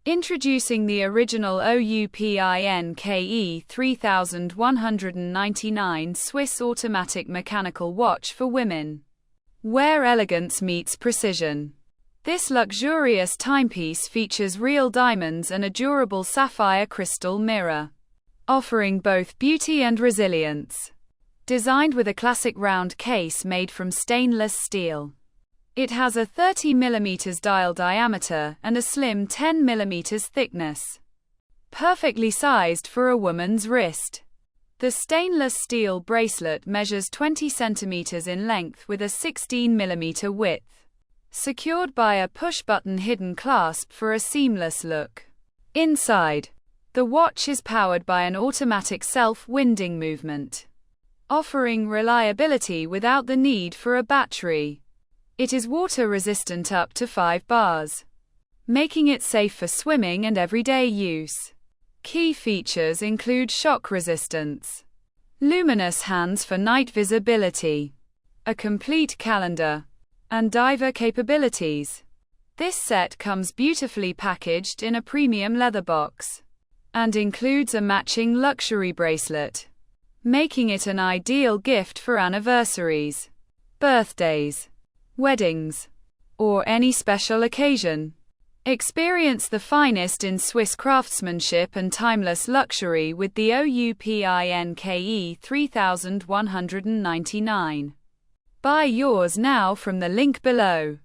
Introducing the original Oupinke 3199 Swiss automatic mechanical watch for women, where elegance meets precision. This luxurious timepiece features real diamonds and a durable sapphire crystal mirror, offering both beauty and resilience. Designed with a classic round case made from stainless steel, it has a 30 mm dial diameter and a slim 10 mm thickness, perfectly sized for a woman's wrist. The stainless steel bracelet measures 20 cm in length with a 16 mm width, secured by a push-button hidden clasp for a seamless look. Inside, the watch is powered by an automatic self-winding movement, offering reliability without the need for a battery. It is water-resistant up to 5 bars, making it safe for swimming and everyday use. Key features include shock resistance, luminous hands for night visibility, a complete calendar, and diver capabilities. This set comes beautifully packaged in a premium leather box, and includes a matching luxury bracelet, making it an ideal gift for anniversaries, birthdays, weddings, or any special occasion. Experience the finest in Swiss craftsmanship and timeless luxury with the Oupinke 3199. Buy yours now from the link below.